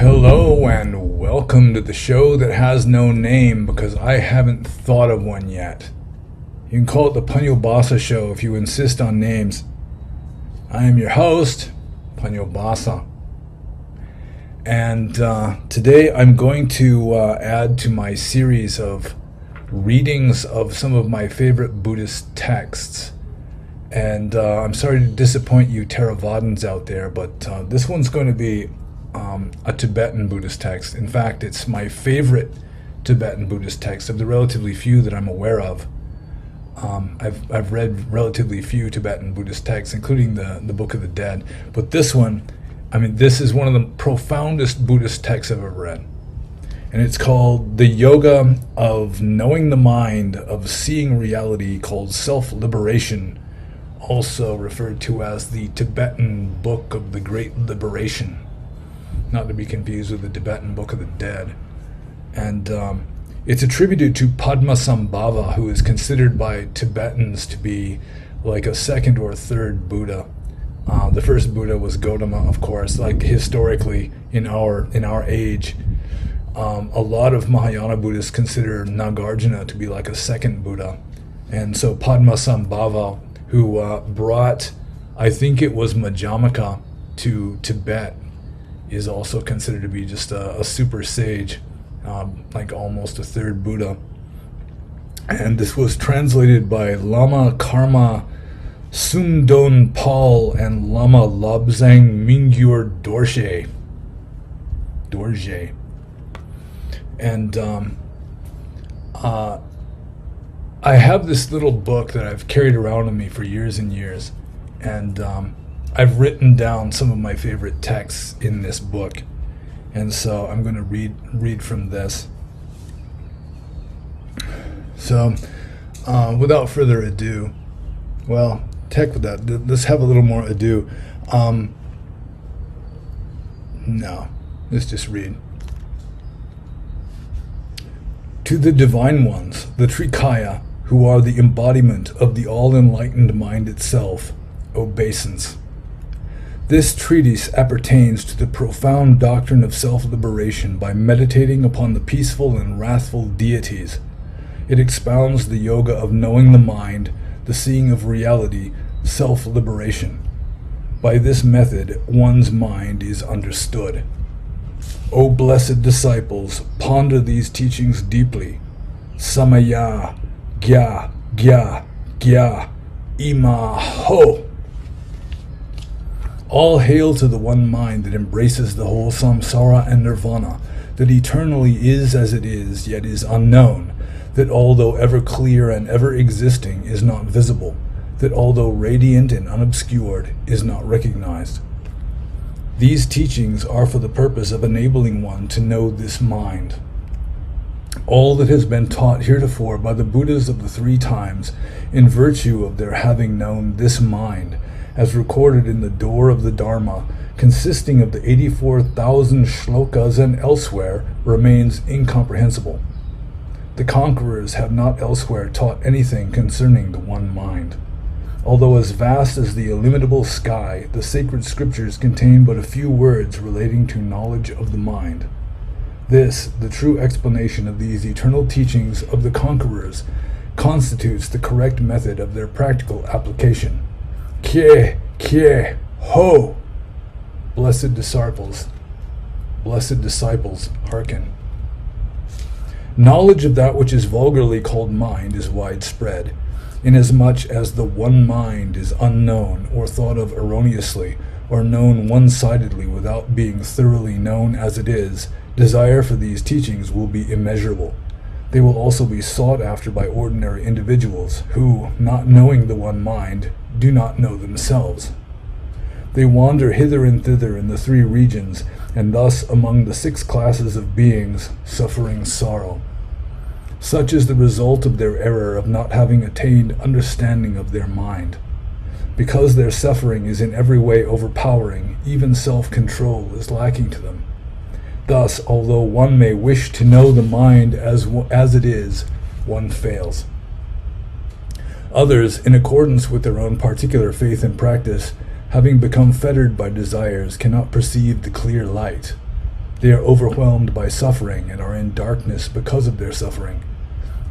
Hello and welcome to the show that has no name because I haven't thought of one yet. You can call it the Pannobhasa show if you insist on names. I am your host, Pannobhasa. And today I'm going to add to my series of readings of some of my favorite Buddhist texts. And I'm sorry to disappoint you Theravadins out there, but this one's going to be a Tibetan Buddhist text. In fact, it's my favorite Tibetan Buddhist text of the relatively few that I'm aware of. I've read relatively few Tibetan Buddhist texts, including the Book of the Dead. But this one, this is one of the profoundest Buddhist texts I've ever read. And it's called The Yoga of Knowing the Mind, of Seeing Reality, called Self-Liberation, also referred to as the Tibetan Book of the Great Liberation. Not to be confused with the Tibetan Book of the Dead. And it's attributed to Padmasambhava, who is considered by Tibetans to be like a second or third Buddha. The first Buddha was Gautama, of course, like historically in our age. A lot of Mahayana Buddhists consider Nagarjuna to be like a second Buddha. And so Padmasambhava, who brought, I think it was Madhyamaka to Tibet, is also considered to be just a super sage, like almost a third Buddha. And this was translated by Lama Karma Sumdon Paul and Lama Lobzang Mingyur Dorje. And I have this little book that I've carried around with me for years and years, and I've written down some of my favorite texts in this book, and so I'm going to read from this. So, without further ado, well, heck with that. Let's have a little more ado. No, let's just read. To the divine ones, the Trikaya, who are the embodiment of the all-enlightened mind itself, obeisance. This treatise appertains to the profound doctrine of self-liberation by meditating upon the peaceful and wrathful deities. It expounds the yoga of knowing the mind, the seeing of reality, self-liberation. By this method, one's mind is understood. O blessed disciples, ponder these teachings deeply. Samaya, Gya, Gya, Gya, Ima, Ho. All hail to the one mind that embraces the whole samsara and nirvana, that eternally is as it is, yet is unknown, that although ever clear and ever existing, is not visible, that although radiant and unobscured, is not recognized. These teachings are for the purpose of enabling one to know this mind. All that has been taught heretofore by the Buddhas of the three times, in virtue of their having known this mind, as recorded in the door of the Dharma, consisting of the 84,000 shlokas and elsewhere, remains incomprehensible. The conquerors have not elsewhere taught anything concerning the one mind. Although as vast as the illimitable sky, the sacred scriptures contain but a few words relating to knowledge of the mind. This, the true explanation of these eternal teachings of the conquerors, constitutes the correct method of their practical application. Kye, kye, ho! Blessed disciples, hearken. Knowledge of that which is vulgarly called mind is widespread, inasmuch as the one mind is unknown or thought of erroneously, or known one-sidedly without being thoroughly known as it is. Desire for these teachings will be immeasurable. They will also be sought after by ordinary individuals who, not knowing the one mind, do not know themselves. They wander hither and thither in the three regions, and thus among the 6 classes of beings, suffering sorrow. Such is the result of their error of not having attained understanding of their mind. Because their suffering is in every way overpowering, even self-control is lacking to them. Thus, although one may wish to know the mind as it is, one fails. Others, in accordance with their own particular faith and practice, having become fettered by desires, cannot perceive the clear light. They are overwhelmed by suffering and are in darkness because of their suffering.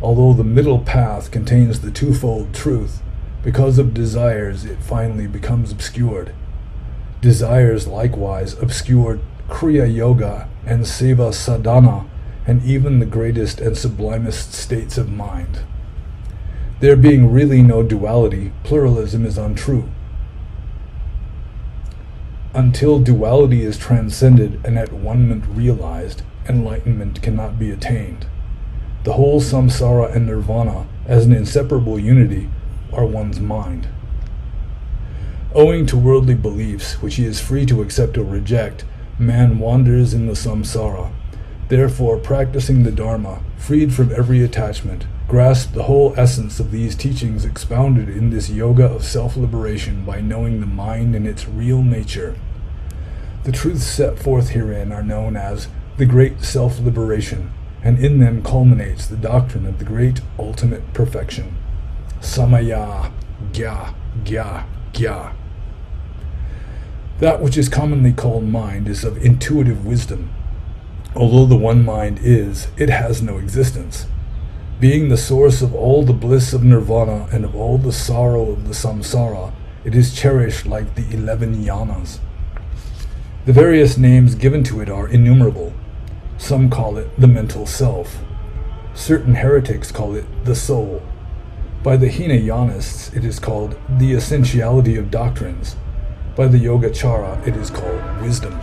Although the middle path contains the twofold truth, because of desires it finally becomes obscured. Desires likewise obscured Kriya Yoga and Seva Sadhana and even the greatest and sublimest states of mind. There being really no duality, pluralism is untrue. Until duality is transcended and at one-ment realized, enlightenment cannot be attained. The whole samsara and nirvana, as an inseparable unity, are one's mind. Owing to worldly beliefs, which he is free to accept or reject, man wanders in the samsara. Therefore, practicing the Dharma, freed from every attachment, grasp the whole essence of these teachings expounded in this yoga of self-liberation by knowing the mind in its real nature. The truths set forth herein are known as the great self-liberation, and in them culminates the doctrine of the great ultimate perfection. Samaya, Gya, Gya, Gya. That which is commonly called mind is of intuitive wisdom. Although the one mind is, it has no existence. Being the source of all the bliss of nirvana and of all the sorrow of the samsara, it is cherished like the 11 yanas. The various names given to it are innumerable. Some call it the mental self. Certain heretics call it the soul. By the Hinayanists, it is called the essentiality of doctrines. By the Yogacara, it is called wisdom.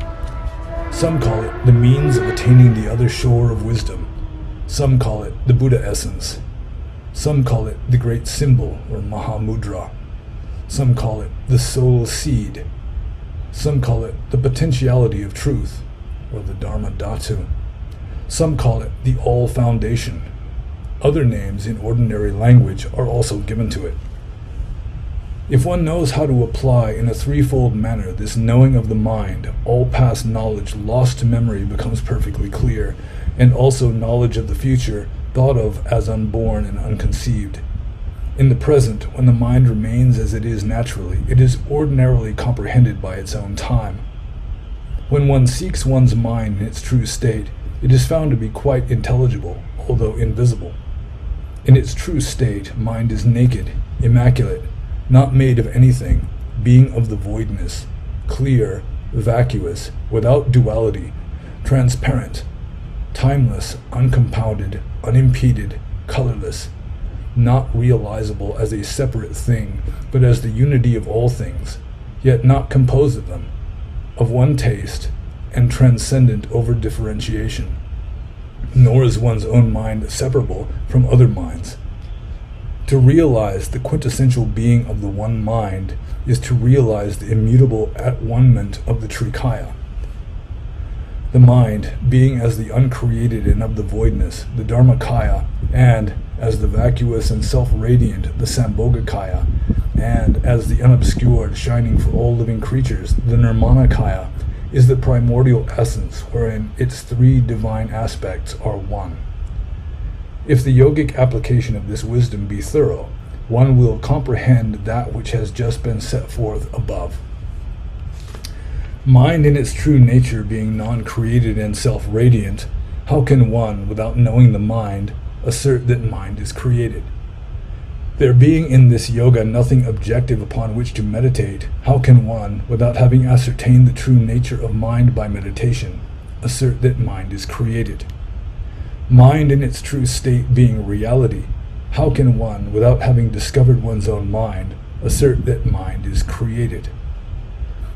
Some call it the means of attaining the other shore of wisdom. Some call it the Buddha essence. Some call it the great symbol, or Mahamudra. Some call it the soul seed. Some call it the potentiality of truth, or the Dharma Dhatu. Some call it the All Foundation. Other names in ordinary language are also given to it. If one knows how to apply in a threefold manner this knowing of the mind, all past knowledge lost to memory becomes perfectly clear, and also knowledge of the future thought of as unborn and unconceived. In the present, when the mind remains as it is naturally, it is ordinarily comprehended by its own time. When one seeks one's mind in its true state, it is found to be quite intelligible, although invisible. In its true state, mind is naked, immaculate, not made of anything, being of the voidness, clear, vacuous, without duality, transparent, timeless, uncompounded, unimpeded, colorless, not realizable as a separate thing, but as the unity of all things, yet not composed of them, of one taste, and transcendent over differentiation. Nor is one's own mind separable from other minds. To realize the quintessential being of the one mind is to realize the immutable at-one-ment of the Trikaya. The mind, being as the uncreated and of the voidness, the Dharmakaya, and as the vacuous and self-radiant, the Sambhogakaya, and as the unobscured, shining for all living creatures, the Nirmanakaya, is the primordial essence wherein its three divine aspects are one. If the yogic application of this wisdom be thorough, one will comprehend that which has just been set forth above. Mind in its true nature being non-created and self-radiant, how can one, without knowing the mind, assert that mind is created? There being in this yoga nothing objective upon which to meditate, how can one, without having ascertained the true nature of mind by meditation, assert that mind is created? Mind in its true state being reality, how can one, without having discovered one's own mind, assert that mind is created?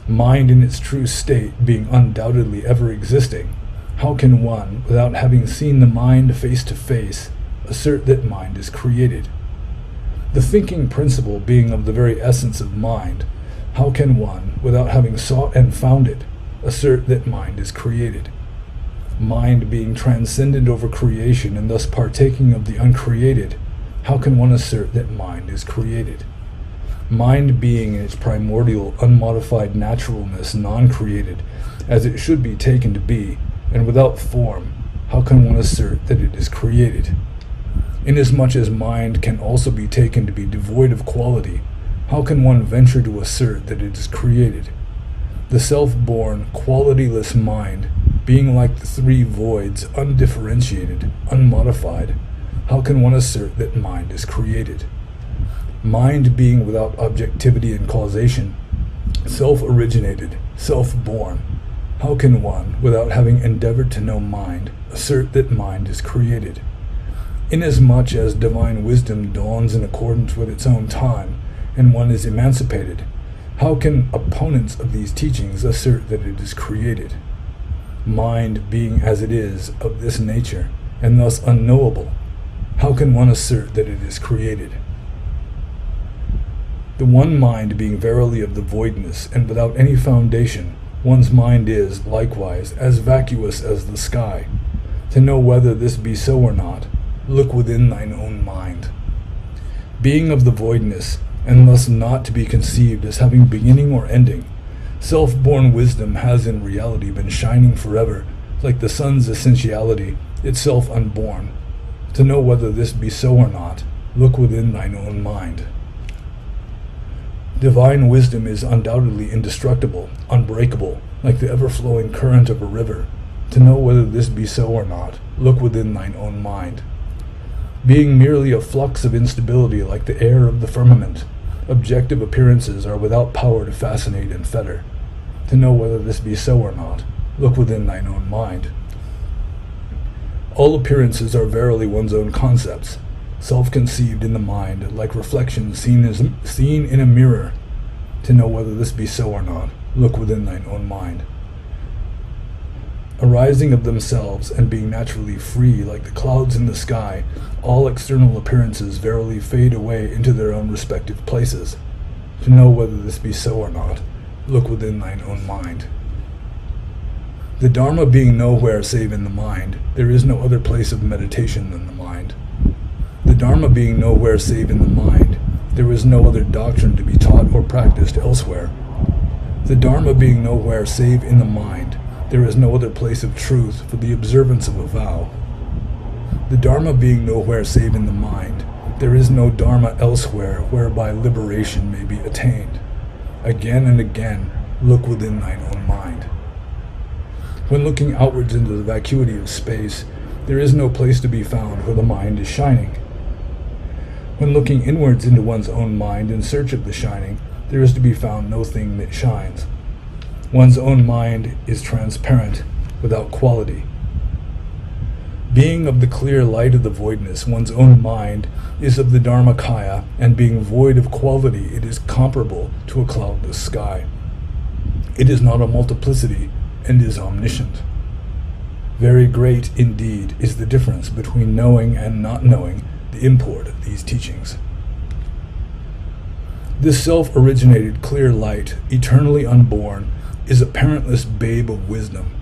Mind in its true state being undoubtedly ever existing, how can one, without having seen the mind face to face, assert that mind is created? The thinking principle being of the very essence of mind, how can one, without having sought and found it, assert that mind is created? Mind being transcendent over creation and thus partaking of the uncreated, how can one assert that mind is created? Mind being in its primordial, unmodified naturalness non-created, as it should be taken to be, and without form, how can one assert that it is created? Inasmuch as mind can also be taken to be devoid of quality, how can one venture to assert that it is created? The self-born, qualityless mind, being like the three voids, undifferentiated, unmodified, how can one assert that mind is created? Mind being without objectivity and causation, self-originated, self-born, how can one, without having endeavored to know mind, assert that mind is created? Inasmuch as divine wisdom dawns in accordance with its own time, and one is emancipated, how can opponents of these teachings assert that it is created? Mind being as it is, of this nature, and thus unknowable, how can one assert that it is created? The one mind being verily of the voidness, and without any foundation, one's mind is, likewise, as vacuous as the sky. To know whether this be so or not, look within thine own mind. Being of the voidness, and thus not to be conceived as having beginning or ending, self-born wisdom has in reality been shining forever, like the sun's essentiality, itself unborn. To know whether this be so or not, look within thine own mind. Divine wisdom is undoubtedly indestructible, unbreakable, like the ever-flowing current of a river. To know whether this be so or not, look within thine own mind. Being merely a flux of instability like the air of the firmament, objective appearances are without power to fascinate and fetter. To know whether this be so or not, look within thine own mind. All appearances are verily one's own concepts, self-conceived in the mind, like reflections seen in a mirror. To know whether this be so or not, look within thine own mind. Arising of themselves and being naturally free like the clouds in the sky, all external appearances verily fade away into their own respective places. To know whether this be so or not, look within thine own mind. The Dharma being nowhere save in the mind, there is no other place of meditation than the mind. The Dharma being nowhere save in the mind, there is no other doctrine to be taught or practiced elsewhere. The Dharma being nowhere save in the mind, there is no other place of truth for the observance of a vow. The Dharma being nowhere save in the mind, there is no Dharma elsewhere whereby liberation may be attained. Again and again, look within thine own mind. When looking outwards into the vacuity of space, there is no place to be found where the mind is shining. When looking inwards into one's own mind in search of the shining, there is to be found no thing that shines. One's own mind is transparent, without quality. Being of the clear light of the voidness, one's own mind is of the Dharmakaya, and being void of quality, it is comparable to a cloudless sky. It is not a multiplicity, and is omniscient. Very great, indeed, is the difference between knowing and not knowing the import of these teachings. This self-originated clear light, eternally unborn, is a parentless babe of wisdom.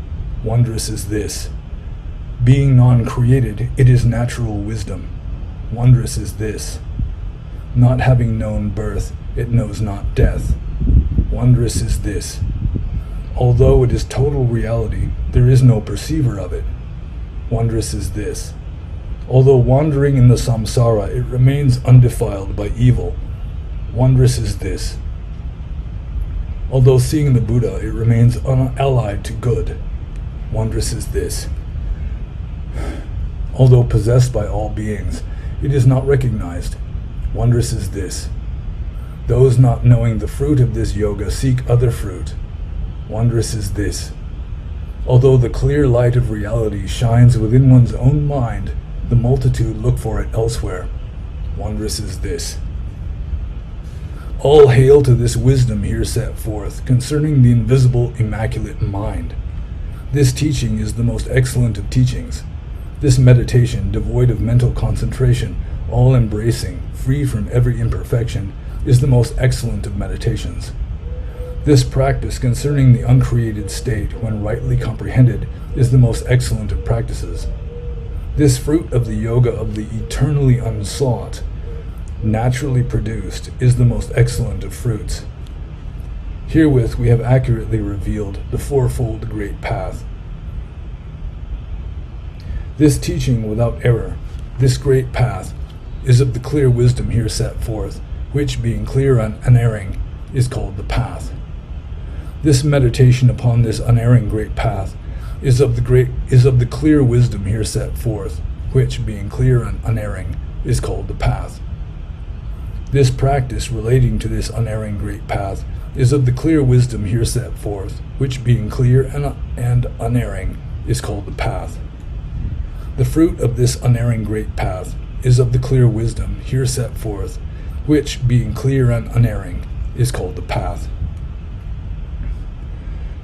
Wondrous is this. Being non-created, it is natural wisdom. Wondrous is this. Not having known birth, it knows not death. Wondrous is this. Although it is total reality, there is no perceiver of it. Wondrous is this. Although wandering in the samsara, it remains undefiled by evil. Wondrous is this. Although seeing the Buddha, it remains unallied to good. Wondrous is this. Although possessed by all beings, it is not recognized. Wondrous is this. Those not knowing the fruit of this yoga seek other fruit. Wondrous is this. Although the clear light of reality shines within one's own mind, the multitude look for it elsewhere. Wondrous is this. All hail to this wisdom here set forth concerning the invisible, immaculate mind. This teaching is the most excellent of teachings. This meditation, devoid of mental concentration, all-embracing, free from every imperfection, is the most excellent of meditations. This practice concerning the uncreated state, when rightly comprehended, is the most excellent of practices. This fruit of the yoga of the eternally unsought, naturally produced, is the most excellent of fruits. Herewith we have accurately revealed the fourfold great path. This teaching without error, this great path, is of the clear wisdom here set forth, which, being clear and unerring, is called the path. This meditation upon this unerring great path is of the clear wisdom here set forth, which, being clear and unerring, is called the path. This practice relating to this unerring great path is of the clear wisdom here set forth, which, being clear and unerring, is called the path. The fruit of this unerring great path is of the clear wisdom here set forth, which, being clear and unerring, is called the path.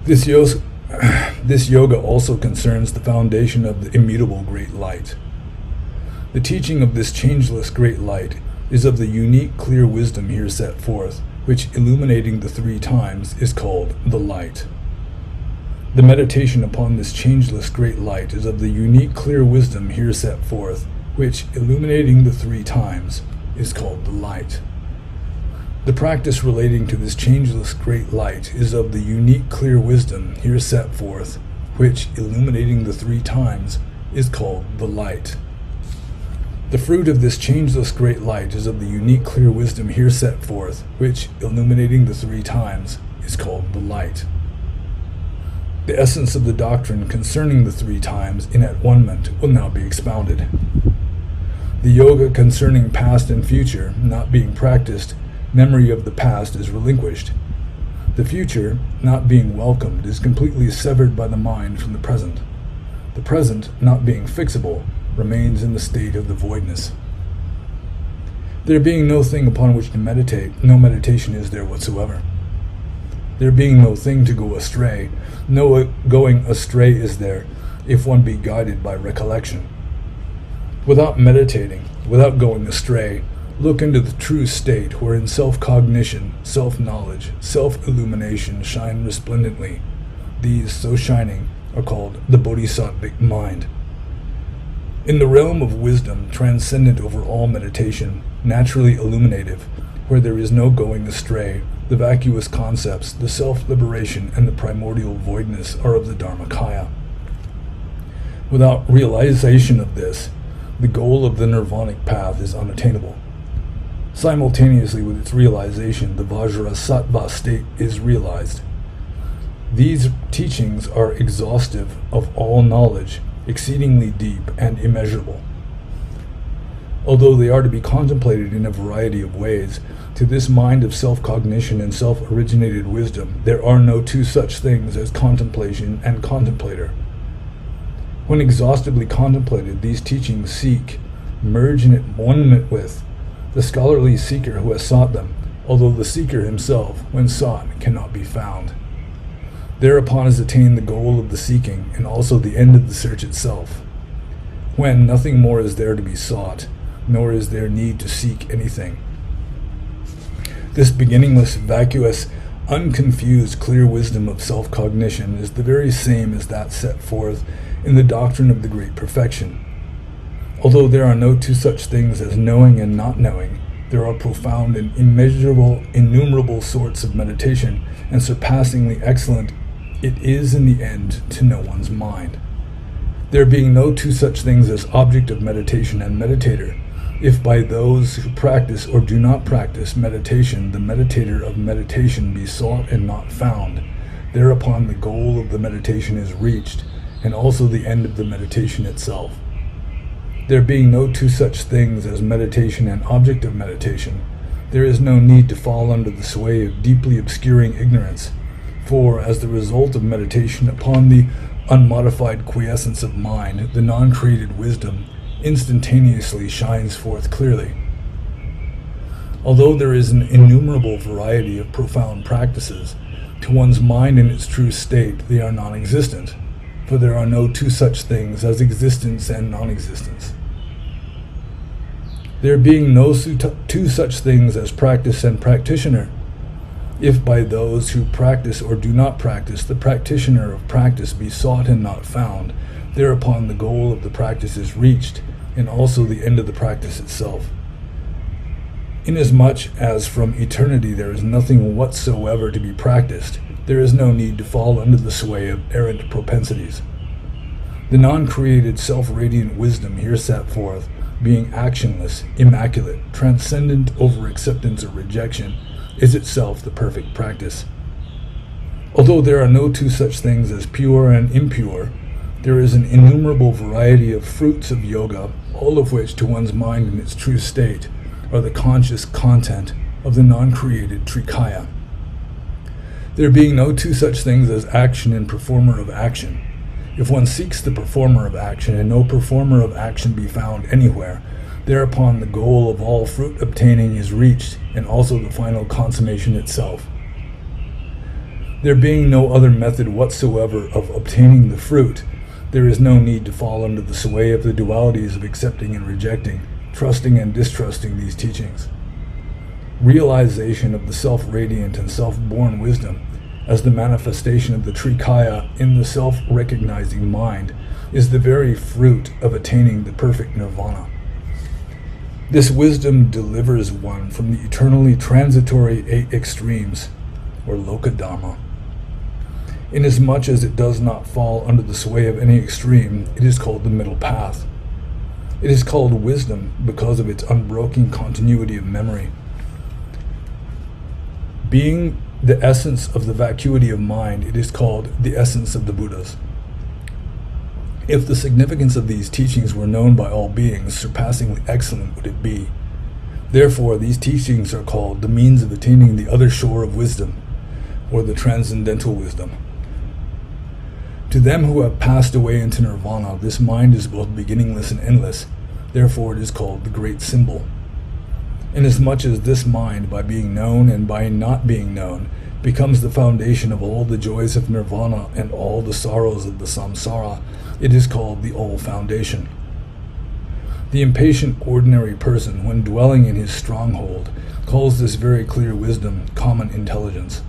This yoga also concerns the foundation of the immutable great light. The teaching of this changeless great light is of the unique clear wisdom here set forth, which, illuminating the three times, is called the light. The meditation upon this changeless great light is of the unique clear wisdom here set forth, which, illuminating the three times, is called the light. The practice relating to this changeless great light is of the unique clear wisdom here set forth, which, illuminating the three times, is called the light. The fruit of this changeless great light is of the unique clear wisdom here set forth, which, illuminating the three times, is called the light. The essence of the doctrine concerning the three times in at-one-ment will now be expounded. The yoga concerning past and future not being practiced, memory of the past is relinquished. The future, not being welcomed, is completely severed by the mind from the present. The present, not being fixable, remains in the state of the voidness. There being no thing upon which to meditate, no meditation is there whatsoever. There being no thing to go astray, no going astray is there, if one be guided by recollection. Without meditating, without going astray, look into the true state wherein self-cognition, self-knowledge, self-illumination shine resplendently. These, so shining, are called the bodhisattvic mind. In the realm of wisdom, transcendent over all meditation, naturally illuminative, where there is no going astray, the vacuous concepts, the self-liberation, and the primordial voidness are of the Dharmakaya. Without realization of this, the goal of the nirvanic path is unattainable. Simultaneously with its realization, the Vajrasattva state is realized. These teachings are exhaustive of all knowledge, exceedingly deep and immeasurable. Although they are to be contemplated in a variety of ways, to this mind of self-cognition and self-originated wisdom, there are no two such things as contemplation and contemplator. When exhaustively contemplated, these teachings seek, merge in at-one-ment with, the scholarly seeker who has sought them, although the seeker himself, when sought, cannot be found. Thereupon is attained the goal of the seeking, and also the end of the search itself, when nothing more is there to be sought, nor is there need to seek anything. This beginningless, vacuous, unconfused, clear wisdom of self-cognition is the very same as that set forth in the doctrine of the Great Perfection. Although there are no two such things as knowing and not knowing, there are profound and immeasurable, innumerable sorts of meditation, and surpassingly excellent it is in the end to know one's mind. There being no two such things as object of meditation and meditator, if by those who practice or do not practice meditation, the meditator of meditation be sought and not found, thereupon the goal of the meditation is reached, and also the end of the meditation itself. There being no two such things as meditation and object of meditation, there is no need to fall under the sway of deeply obscuring ignorance, for as the result of meditation upon the unmodified quiescence of mind, the non-created wisdom instantaneously shines forth clearly. Although there is an innumerable variety of profound practices, to one's mind in its true state they are non-existent, for there are no two such things as existence and non-existence. There being no two such things as practice and practitioner, if by those who practice or do not practice, the practitioner of practice be sought and not found, thereupon the goal of the practice is reached, and also the end of the practice itself. Inasmuch as from eternity there is nothing whatsoever to be practiced, there is no need to fall under the sway of errant propensities. The non-created self-radiant wisdom here set forth, being actionless, immaculate, transcendent over acceptance or rejection, is itself the perfect practice. Although there are no two such things as pure and impure, There is an innumerable variety of fruits of yoga, all of which, to one's mind in its true state, are the conscious content of the non-created Trikaya. There being no two such things as action and performer of action, if one seeks the performer of action and no performer of action be found anywhere, thereupon the goal of all fruit obtaining is reached, and also the final consummation itself. There being no other method whatsoever of obtaining the fruit, there is no need to fall under the sway of the dualities of accepting and rejecting, trusting and distrusting these teachings. Realization of the self-radiant and self-born wisdom as the manifestation of the Trikaya in the self-recognizing mind is the very fruit of attaining the perfect nirvana. This wisdom delivers one from the eternally transitory eight extremes, or lokadharma. Inasmuch as it does not fall under the sway of any extreme, it is called the middle path. It is called wisdom because of its unbroken continuity of memory. Being the essence of the vacuity of mind, it is called the essence of the Buddhas. If the significance of these teachings were known by all beings, surpassingly excellent would it be. Therefore, these teachings are called the means of attaining the other shore of wisdom, or the transcendental wisdom. To them who have passed away into nirvana, this mind is both beginningless and endless. Therefore, it is called the great symbol. Inasmuch as this mind, by being known and by not being known, becomes the foundation of all the joys of nirvana and all the sorrows of the samsara, it is called the all-foundation. The impatient ordinary person, when dwelling in his stronghold, calls this very clear wisdom common intelligence.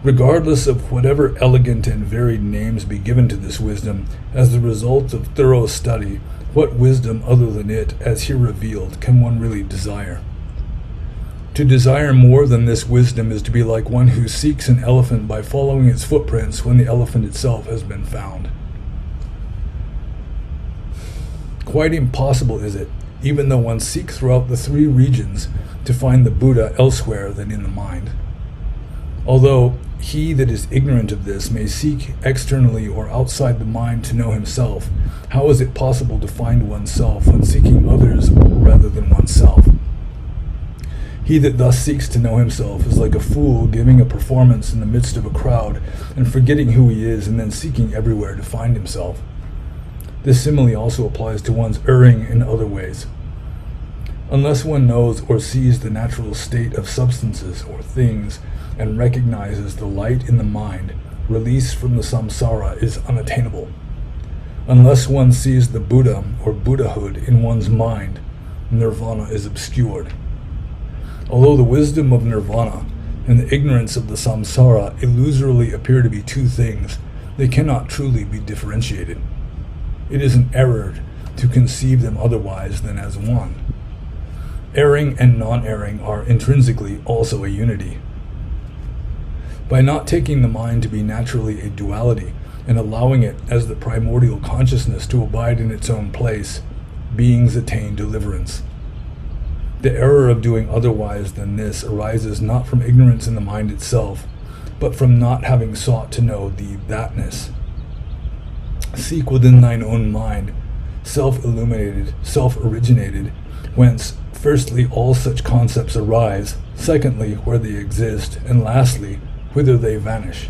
Regardless of whatever elegant and varied names be given to this wisdom, as the result of thorough study, what wisdom other than it, as here revealed, can one really desire? To desire more than this wisdom is to be like one who seeks an elephant by following its footprints when the elephant itself has been found. Quite impossible is it, even though one seeks throughout the three regions, to find the Buddha elsewhere than in the mind. Although he that is ignorant of this may seek externally or outside the mind to know himself, how is it possible to find oneself when seeking others rather than oneself? He that thus seeks to know himself is like a fool giving a performance in the midst of a crowd and forgetting who he is and then seeking everywhere to find himself. This simile also applies to one's erring in other ways. Unless one knows or sees the natural state of substances or things and recognizes the light in the mind, release from the samsara is unattainable. Unless one sees the Buddha or Buddhahood in one's mind, nirvana is obscured. Although the wisdom of nirvana and the ignorance of the samsara illusorily appear to be two things, they cannot truly be differentiated. It is an error to conceive them otherwise than as one. Erring and non-erring are intrinsically also a unity. By not taking the mind to be naturally a duality and allowing it as the primordial consciousness to abide in its own place, beings attain deliverance. The error of doing otherwise than this arises not from ignorance in the mind itself, but from not having sought to know the thatness. Seek within thine own mind, self-illuminated, self-originated, whence firstly all such concepts arise, secondly where they exist, and lastly whither they vanish.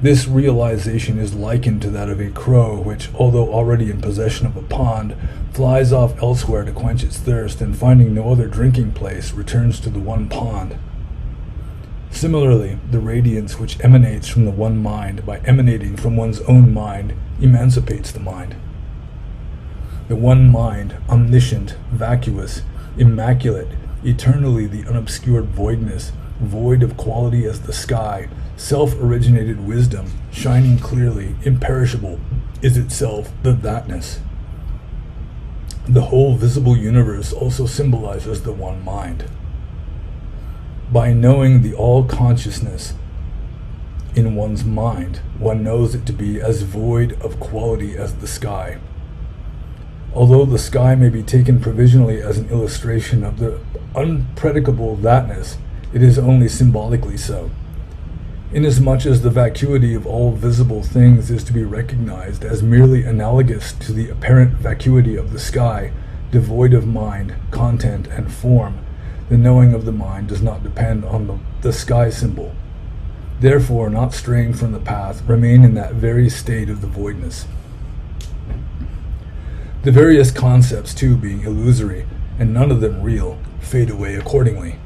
This realization is likened to that of a crow which, although already in possession of a pond, flies off elsewhere to quench its thirst, and finding no other drinking place, returns to the one pond. Similarly, the radiance which emanates from the one mind, by emanating from one's own mind, emancipates the mind. The one mind, omniscient, vacuous, immaculate, eternally the unobscured voidness, void of quality as the sky, self-originated wisdom, shining clearly, imperishable, is itself the thatness. The whole visible universe also symbolizes the one mind. By knowing the all-consciousness in one's mind, one knows it to be as void of quality as the sky. Although the sky may be taken provisionally as an illustration of the unpredicable thatness, it is only symbolically so. Inasmuch as the vacuity of all visible things is to be recognized as merely analogous to the apparent vacuity of the sky, devoid of mind, content, and form, the knowing of the mind does not depend on the sky symbol. Therefore, not straying from the path, remain in that very state of the voidness. The various concepts, too, being illusory, and none of them real, fade away accordingly.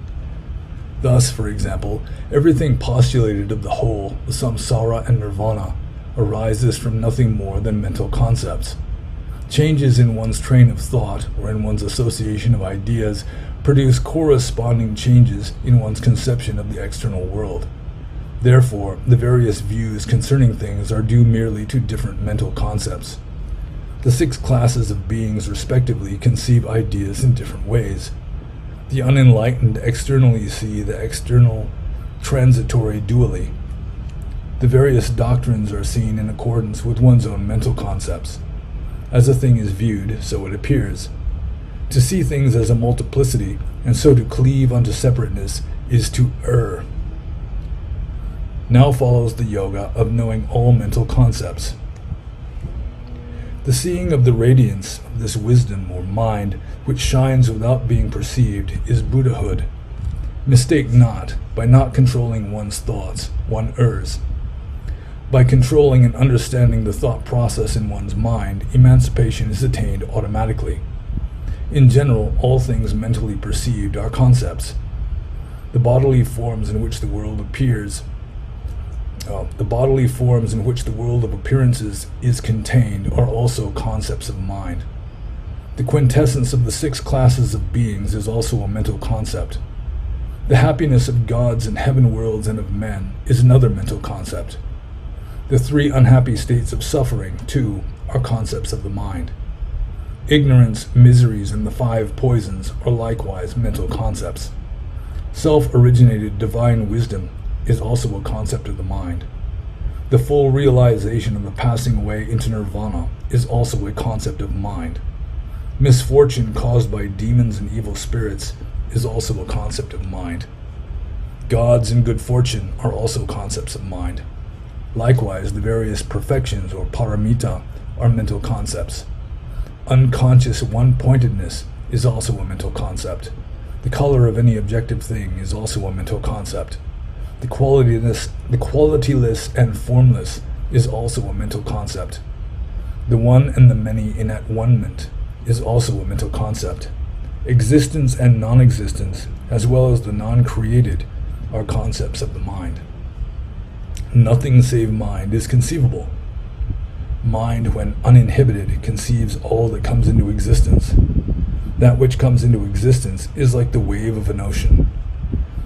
Thus, for example, everything postulated of the whole, the samsara and nirvana, arises from nothing more than mental concepts. Changes in one's train of thought, or in one's association of ideas, produce corresponding changes in one's conception of the external world. Therefore, the various views concerning things are due merely to different mental concepts. The 6 classes of beings respectively conceive ideas in different ways. The unenlightened externally see the external transitory dually. The various doctrines are seen in accordance with one's own mental concepts. As a thing is viewed, so it appears. To see things as a multiplicity, and so to cleave unto separateness, is to err. Now follows the yoga of knowing all mental concepts. The seeing of the radiance of this wisdom or mind, which shines without being perceived, is Buddhahood. Mistake not, by not controlling one's thoughts, one errs. By controlling and understanding the thought process in one's mind, emancipation is attained automatically. In general, all things mentally perceived are concepts. The bodily forms in which the world appears The bodily forms in which the world of appearances is contained are also concepts of mind. The quintessence of the 6 classes of beings is also a mental concept. The happiness of gods and heaven worlds and of men is another mental concept. The 3 unhappy states of suffering, too, are concepts of the mind. Ignorance, miseries, and the 5 poisons are likewise mental concepts. Self-originated divine wisdom is also a concept of the mind. The full realization of the passing away into nirvana is also a concept of mind. Misfortune caused by demons and evil spirits is also a concept of mind. Gods and good fortune are also concepts of mind. Likewise, the various perfections or paramita are mental concepts. Unconscious one-pointedness is also a mental concept. The color of any objective thing is also a mental concept. The qualityless and formless is also a mental concept. The one and the many in at-one-ment is also a mental concept. Existence and non-existence, as well as the non-created, are concepts of the mind. Nothing save mind is conceivable. Mind, when uninhibited, conceives all that comes into existence. That which comes into existence is like the wave of an ocean.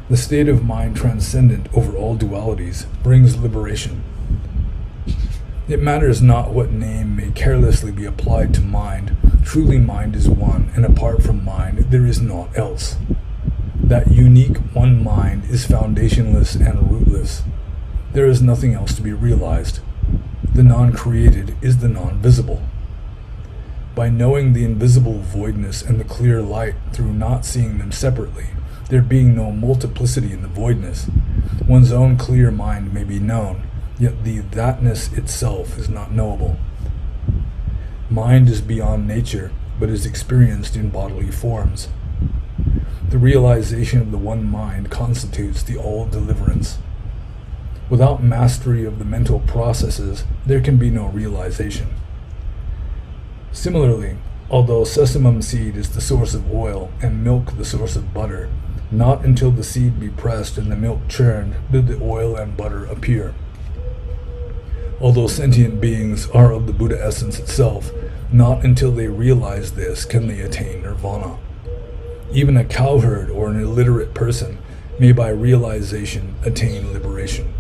The state of mind transcendent over all dualities brings liberation. It matters not what name may carelessly be applied to mind. Truly mind is one, and apart from mind there is naught else. That unique one mind is foundationless and rootless. There is nothing else to be realized. The non-created is the non-visible. By knowing the invisible voidness and the clear light through not seeing them separately, there being no multiplicity in the voidness, one's own clear mind may be known, yet the thatness itself is not knowable. Mind is beyond nature, but is experienced in bodily forms. The realization of the one mind constitutes the all-deliverance. Without mastery of the mental processes, there can be no realization. Similarly, although sesamum seed is the source of oil and milk the source of butter, not until the seed be pressed and the milk churned did the oil and butter appear. Although sentient beings are of the Buddha essence itself, not until they realize this can they attain nirvana. Even a cowherd or an illiterate person may by realization attain liberation.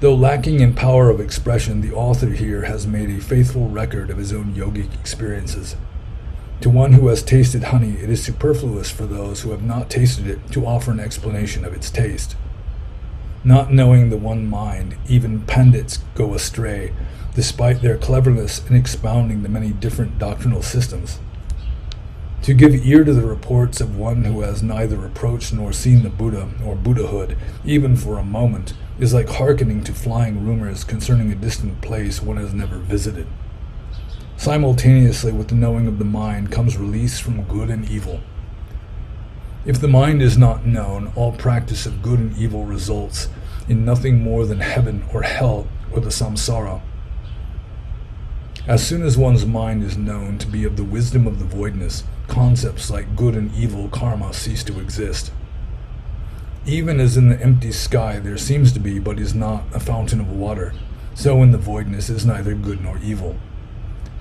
Though lacking in power of expression, the author here has made a faithful record of his own yogic experiences. To one who has tasted honey, it is superfluous for those who have not tasted it to offer an explanation of its taste. Not knowing the one mind, even pandits go astray, despite their cleverness in expounding the many different doctrinal systems. To give ear to the reports of one who has neither approached nor seen the Buddha or Buddhahood, even for a moment, is like hearkening to flying rumors concerning a distant place one has never visited. Simultaneously with the knowing of the mind comes release from good and evil. If the mind is not known, all practice of good and evil results in nothing more than heaven or hell or the samsara. As soon as one's mind is known to be of the wisdom of the voidness, concepts like good and evil karma cease to exist. Even as in the empty sky there seems to be but is not a fountain of water, so in the voidness is neither good nor evil.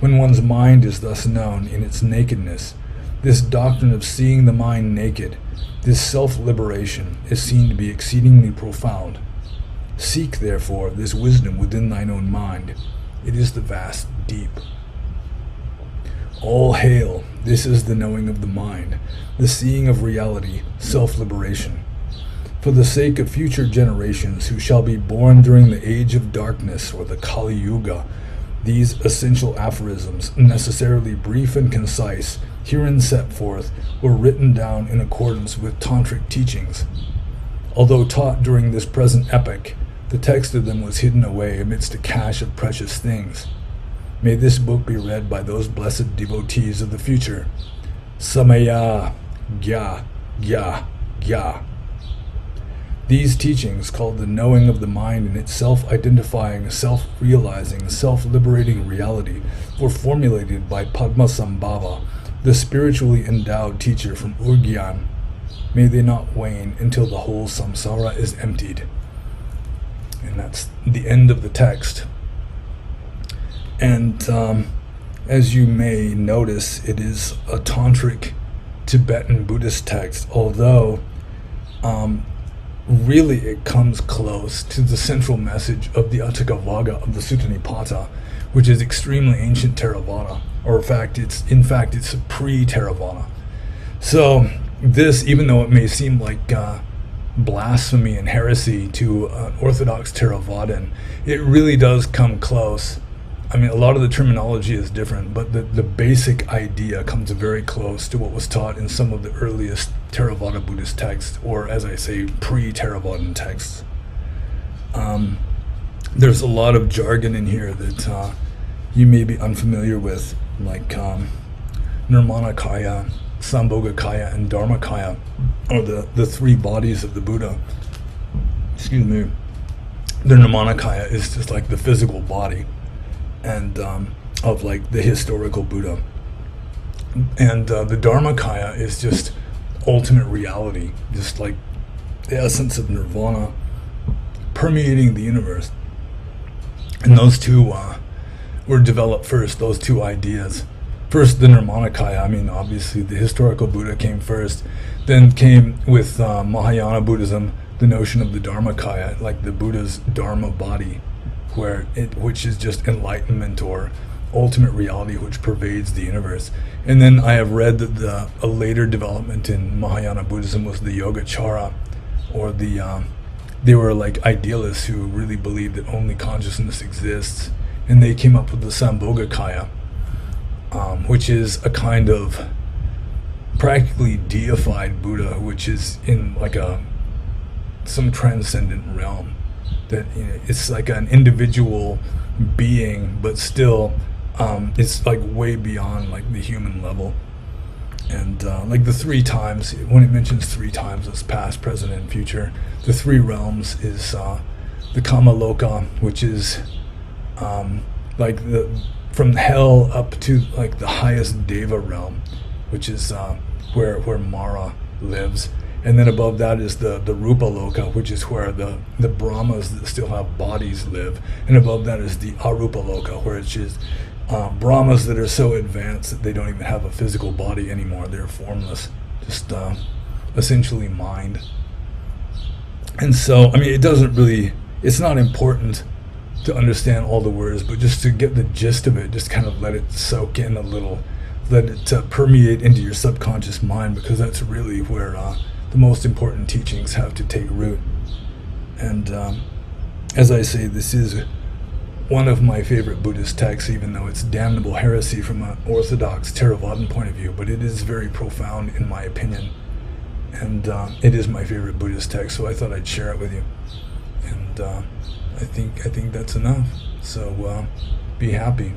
When one's mind is thus known in its nakedness, this doctrine of seeing the mind naked, this self-liberation, is seen to be exceedingly profound. Seek, therefore, this wisdom within thine own mind. It is the vast deep. All hail, this is the knowing of the mind, the seeing of reality, self-liberation. For the sake of future generations who shall be born during the age of darkness or the Kali Yuga, these essential aphorisms, necessarily brief and concise, herein set forth, were written down in accordance with tantric teachings. Although taught during this present epoch, the text of them was hidden away amidst a cache of precious things. May this book be read by those blessed devotees of the future. Samaya, Gya, Gya, Gya. These teachings, called the knowing of the mind in its self-identifying, self-realizing, self-liberating reality, were formulated by Padmasambhava, the spiritually endowed teacher from Urgyan. May they not wane until the whole samsara is emptied. And that's the end of the text. And as you may notice, it is a tantric Tibetan Buddhist text, although really it comes close to the central message of the Atthakavagga of the Sutta Nipata, which is extremely ancient Theravada, or in fact it's a pre-Theravada. So this, even though it may seem like blasphemy and heresy to an Orthodox Theravadan, it really does come close. I mean, a lot of the terminology is different, but the basic idea comes very close to what was taught in some of the earliest Theravada Buddhist texts, or as I say, pre-Theravadan texts. There's a lot of jargon in here that you may be unfamiliar with, like Nirmanakaya, Sambhogakaya, and Dharmakaya, or the three bodies of the Buddha. Excuse me. The Nirmanakaya is just like the physical body, and of like the historical Buddha. And the Dharmakaya is just ultimate reality, just like the essence of nirvana permeating the universe. And those two were developed first, those two ideas. First, the Nirmanakaya, I mean, obviously the historical Buddha came first, then came with Mahayana Buddhism, the notion of the Dharmakaya, like the Buddha's Dharma body, which is just enlightenment or ultimate reality which pervades the universe. And then I have read that a later development in Mahayana Buddhism was the Yogacara, or they were like idealists who really believed that only consciousness exists, and they came up with the Sambhogakaya, which is a kind of practically deified Buddha, which is in like some transcendent realm. That, you know, it's like an individual being, but still it's like way beyond like the human level. And like the three times, when it mentions three times, it's past, present, and future. The three realms is the Kamaloka, which is like from hell up to like the highest Deva realm, which is where Mara lives. And then above that is the Rupa Loka, which is where the Brahmas that still have bodies live. And above that is the Arupa Loka, where it's just Brahmas that are so advanced that they don't even have a physical body anymore. They're formless, just essentially mind. And so, I mean, it's not important to understand all the words, but just to get the gist of it, just kind of let it soak in a little, let it permeate into your subconscious mind, because that's really where the most important teachings have to take root. And as I say, this is one of my favorite Buddhist texts, even though it's damnable heresy from an Orthodox Theravadan point of view, but it is very profound in my opinion. And it is my favorite Buddhist text, so I thought I'd share it with you. And I think that's enough. So be happy.